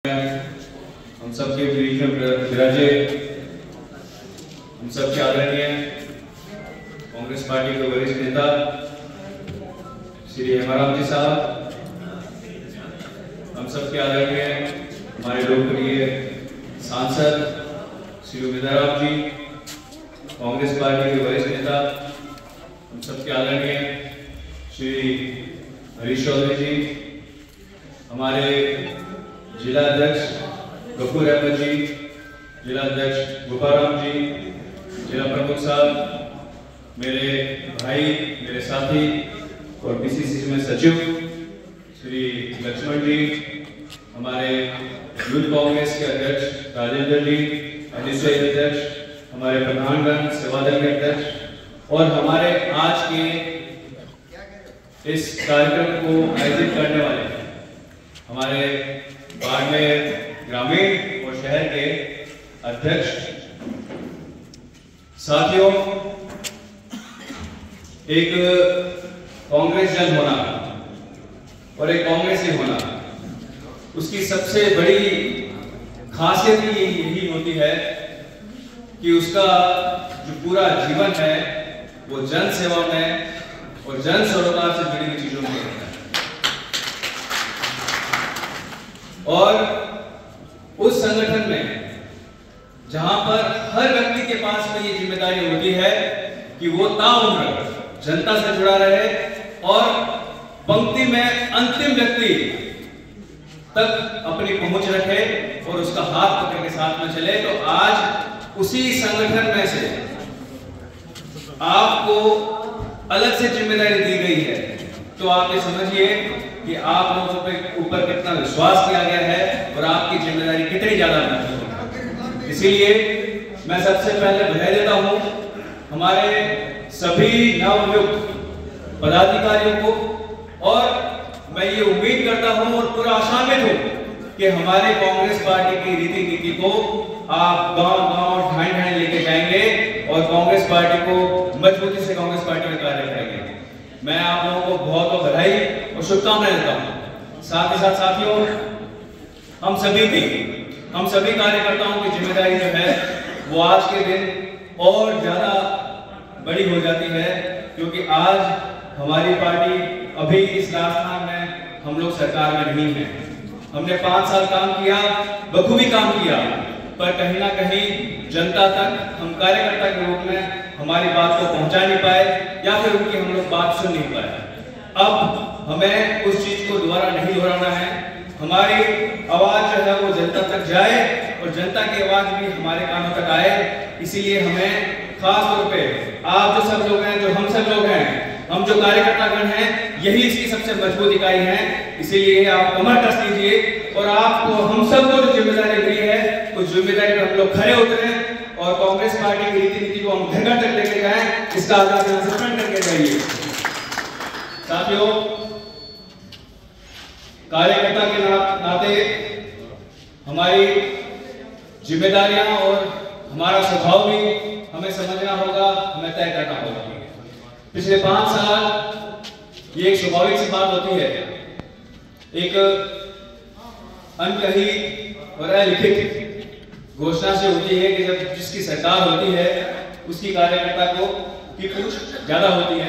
हम सबके बीच में विराजे हम सबके आदरणीय कांग्रेस पार्टी के वरिष्ठ नेता श्री हेमाराम जी साहब, हम सबके आदरणीय हमारे लोकप्रिय सांसद श्री उमेदराव जी, कांग्रेस पार्टी के वरिष्ठ नेता हम सबके आदरणीय श्री हरीश चौधरी जी, हमारे जिला अध्यक्ष गफूर अहमद जी, जिला अध्यक्ष गोपाराम जी, जिला प्रमुख साहब, मेरे भाई, मेरे साथी और बीसीसी में सचिव श्री लक्ष्मण जी, हमारे यूथ कांग्रेस के अध्यक्ष राजेंद्र जी, अधिष्ठायी अध्यक्ष, हमारे प्रधानगण, सेवादल के अध्यक्ष और हमारे आज के इस कार्यक्रम को आयोजित करने वाले हमारे बाड़मेर ग्रामीण और शहर के अध्यक्ष साथियों, एक कांग्रेस जन होना और एक कांग्रेसी होना, उसकी सबसे बड़ी खासियत यही होती है कि उसका जो पूरा जीवन है वो जन सेवा में और जन सरोकार से जुड़ी हुई चीजों में होता है। और उस संगठन में जहां पर हर व्यक्ति के पास में ये जिम्मेदारी होती है कि वो ताउम्र जनता से जुड़ा रहे और पंक्ति में अंतिम व्यक्ति तक अपनी पहुंच रखे और उसका हाथ पकड़ के साथ में चले, तो आज उसी संगठन में से आपको अलग से जिम्मेदारी दी गई है। तो आप ये समझिए कि आप लोगों के ऊपर कितना विश्वास किया गया है और आपकी जिम्मेदारी कितनी ज्यादा महत्वपूर्ण है। इसीलिए मैं सबसे पहले बधाई देता हूं हमारे सभी नवनियुक्त पदाधिकारियों को और मैं ये उम्मीद करता हूं और पूरा आशान्वित हूं कि हमारे कांग्रेस पार्टी की रीति नीति को आप गांव-गांव ढाई-ढाई लेके जाएंगे और कांग्रेस पार्टी को मजबूती से कांग्रेस पार्टी में कार्य करेंगे। मैं आप लोगों को बहुत बहुत बधाई और शुभकामनाएं देता हूं। साथ ही साथ साथियों, हम सभी कार्यकर्ताओं की जिम्मेदारी जो है वो आज के दिन और ज्यादा बड़ी हो जाती है, क्योंकि आज हमारी पार्टी अभी इस राजस्थान में हम लोग सरकार में नहीं है। हमने 5 साल काम किया, बखूबी काम किया, पर कहीं ना कहीं जनता तक हम कार्यकर्ता के रूप में हमारी बात को पहुंचा नहीं पाए या फिर उनकी हम लोग बात सुन नहीं पाए। अब हमें उस चीज को दोबारा नहीं दोहराना है। हमारी आवाज जो है वो जनता तक जाए और जनता की आवाज भी हमारे कानों तक आए। इसीलिए हमें खास तौर पे आप जो सब लोग हैं, जो हम सब लोग हैं, हम जो कार्यकर्तागण हैं, यही इसकी सबसे मजबूत इकाई है। इसीलिए आप कमर कस लीजिए और आपको हम सबको जो जिम्मेदारी मिली है उस जिम्मेदारी पर हम लोग खड़े उतरे और कांग्रेस पार्टी की रीति नीति को हम घर तक लेके जाएं, इसका आगाज करके जाइए। साथियों, कार्यकर्ता के नाते हमारी जिम्मेदारियां और हमारा स्वभाव भी हमें समझना होगा, हमें तय करना होगा। पिछले 5 साल ये एक स्वाभाविक सी बात होती है, एक अनकही और अलिखित घोषणा से होती है कि जब जिसकी सरकार होती है उसकी कार्यकर्ता को की पूछ ज्यादा होती है,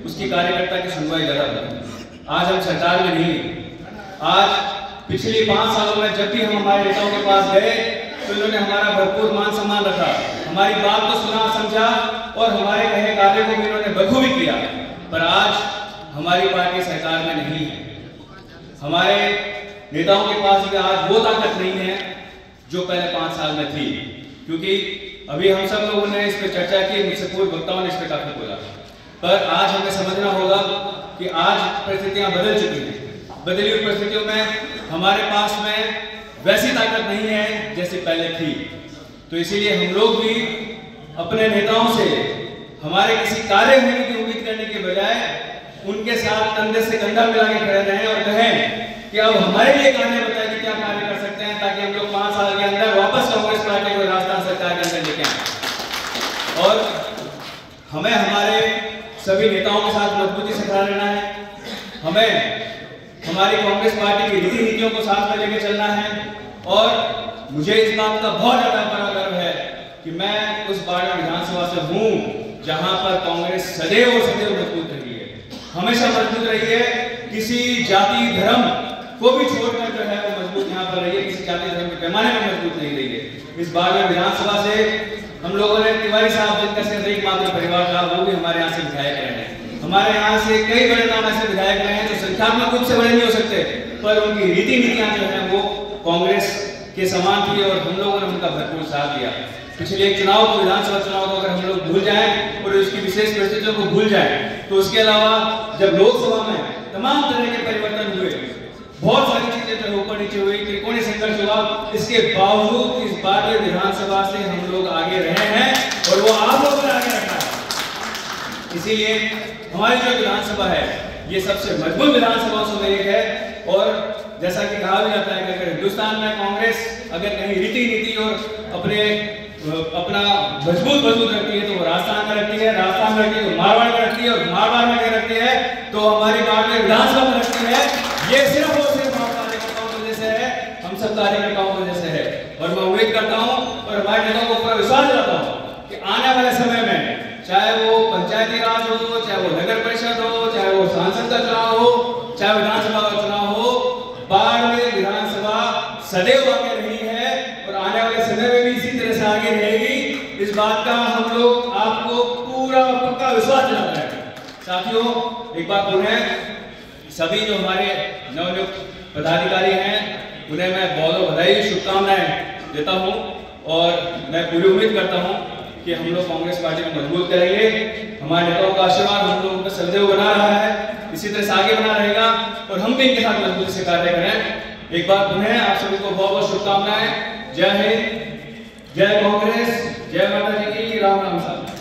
उसकी कार्यकर्ता की सुनवाई ज्यादा होती है। आज हम सरकार में नहीं, आज पिछले 5 सालों में जब भी हम हमारे नेताओं के पास गए तो इन्होंने हमारा भरपूर मान सम्मान रखा, हमारी बात को सुना समझा और हमारे कहे कार्य को भी इन्होंने बखूबी किया। पर आज हमारी पार्टी सरकार में नहीं है, हमारे नेताओं के पास भी आज वो ताकत नहीं है जो पहले 5 साल में थी। क्योंकि अभी हम सब लोगों ने इस पर चर्चा की, मुझसे पूर्व वक्ताओं ने इस पर काफी बोला, पर आज हमें समझना होगा कि आज परिस्थितियां बदल चुकी हैं। बदली हुई परिस्थितियों में हमारे पास में वैसी ताकत नहीं है जैसे पहले थी। तो इसीलिए हम लोग भी अपने नेताओं से हमारे किसी कार्य होने की उम्मीद करने के बजाय उनके साथ कंधे से कंधा मिला के खड़े रहें और कहें कि अब हमारे लिए कार्य बताएं कि क्या कार्य कर सकते हैं, ताकि हम लोग 5 साल के अंदर वापस कांग्रेस पार्टी को राजस्थान सरकार के अंदर लेके आए। और हमें हमारे सभी नेताओं के साथ मजबूती से खड़ा रहना है। हमें हमारी कांग्रेस पार्टी की रीति नीतियों को साथ में लेकर चलना है और मुझे इस बात का बहुत ज्यादा बड़ा गर्व है कि मैं उस बाड़ा विधानसभा से हूँ जहां पर कांग्रेस सदैव मजबूत रही है, हमेशा मजबूत रही है। किसी जाति धर्म को भी छोड़कर जो है वो मजबूत यहाँ पर रही है, किसी जाति धर्म के पैमाने में मजबूत नहीं रही है। इस बाड़ा विधानसभा से हम लोगों ने तिवारी साहब जिनका सिर्फ एकमात्र परिवार था, वो भी हमारे यहाँ से विधायक रहे हैं। हमारे यहाँ से कई बड़े नाम ऐसे विधायक रहे हैं जो संख्यात्मक रूप से बड़े नहीं हो सकते, पर उनकी रीति नीतियां जो है वो कांग्रेस के समान थी और हम लोगों ने उनका भरपूर साथ दिया। पिछले एक चुनाव को, विधानसभा चुनाव को अगर हम लोग भूल जाएं और उसकी विशेष परिस्थितियों को भूल जाएं, तो उसके अलावा जब लोकसभा में तमाम तरह के परिवर्तन हुए, बहुत सारी चीजें जो ऊपर नीचे हुई, त्रिकोणीय संघर्ष हुआ, इसके बावजूद इस बार विधानसभा से हम लोग आगे रहे हैं और वो आप लोगों ने आगे रखा है। इसीलिए हमारी जो विधानसभा है ये सबसे मजबूत विधानसभाओं से एक है। और जैसा कि कहा भी जाता है कि अगर हिंदुस्तान में कांग्रेस अगर कहीं रीति नीति और अपना मजबूत रखती है तो वो राजस्थान में रखती है, राजस्थान में रखती है तो मारवाड़ में रखती है, और मारवाड़ में रखती है तो हमारी बाड़मेर विधानसभा में रखती है। ये सिर्फ और सिर्फ हम कार्यकर्ताओं की वजह से है, हम सब कार्यकर्ताओं की वजह से है। और मैं उम्मीद करता हूँ और हमारे नेताओं को पूरा विश्वास दिलाता हूँ कि आने वाले समय में चाहे वो पंचायती राज हो, चाहे वो नगर परिषद हो, चाहे वो सांसद का चुनाव हो, चाहे विधानसभा का चुनाव हो, बाड़मेर विधानसभा सदैव आगे रही है और आने वाले समय में भी इसी तरह से आगे रहेगी। इस बात का हम लोग आपको पूरा पक्का विश्वास दिलाते हैं। साथियों, एक बात पुनः सभी जो हमारे नवनियुक्त पदाधिकारी हैं उन्हें मैं बहुत बधाई, शुभकामनाएं देता हूं और मैं पूरी उम्मीद करता हूं कि हम लोग कांग्रेस पार्टी को मजबूत करेंगे। हमारे नेताओं का आशीर्वाद हम लोगों का सदैव बना रहा है, इसी तरह से आगे बना रहेगा और हम भी इनके साथ मजबूती से कार्य करें। एक बार पुनः आप सभी को बहुत बहुत शुभकामनाएं। जय हिंद, जय कांग्रेस, जय माता जी की, राम राम साहब।